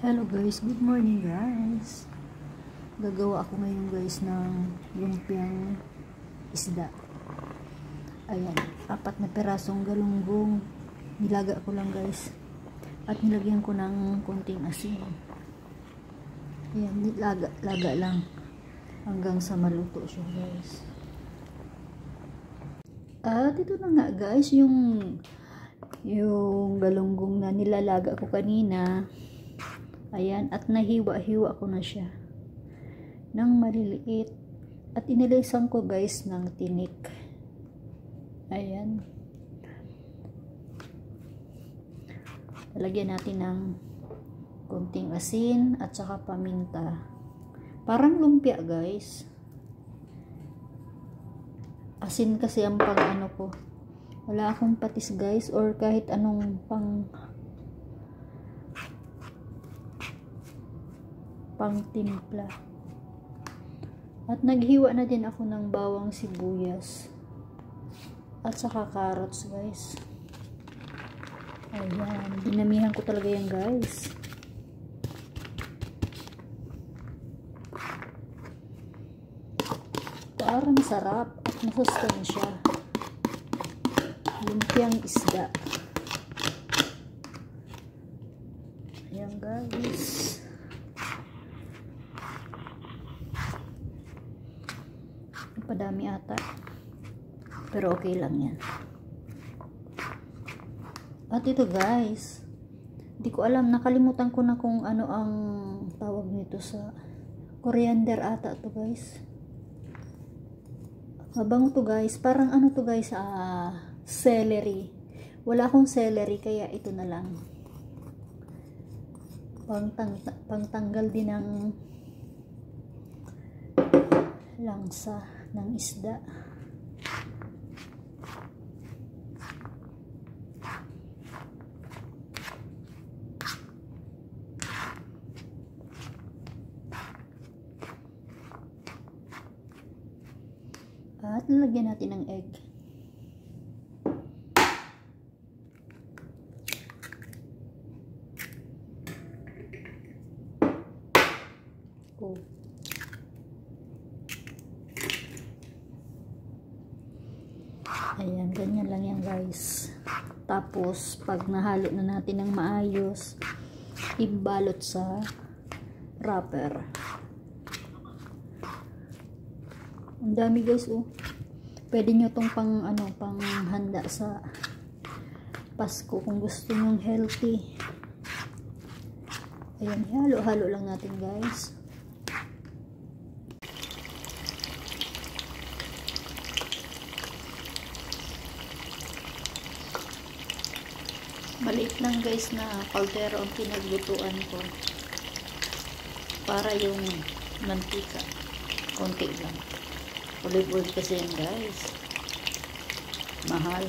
Hello guys, good morning guys. Gagawa ako ngayon guys ng lumpiang isda. Ayan, 4 na perasong galunggong. Nilaga ko lang guys. At nilagyan ko ng konting asin. Ayan, laga lang. Hanggang sa maluto siya guys. At ito na nga guys, yung galunggong na nilalaga ko kanina. Ayan, at nahiwa-hiwa ko na siya ng maliliit at inilisan ko guys ng tinik. Ayan, lalagyan natin ng konting asin at saka paminta, parang lumpia guys. Asin kasi ang pang ano ko, wala akong patis guys or kahit anong pang timpla. At naghiwa na din ako ng bawang sibuyas at saka carrots guys. Ayan, dinamihan ko talaga yan guys. Parang sarap at masustansya. Lumpiang isda. Ayan guys. Padami ata, pero okay lang yan. At ito guys, di ko alam, nakalimutan ko na kung ano ang tawag nito, sa coriander ata to guys. Mabango to guys, parang ano to guys, celery. Wala akong celery kaya ito na lang, pangtanggal din ng langsa ng isda. At lalagyan natin ng egg. Oh. Ayan, ganyan lang yan guys. Tapos pag nahalo na natin ng maayos, ibalot sa wrapper. Ang dami guys oh. Pwede nyo tong pang handa sa Pasko kung gusto nyong healthy. Ayan, halo-halo lang natin guys. Maliit lang guys na kaldero ang pinaglutuan ko para yung mantika konti lang. Olive oil kasi yan guys, mahal.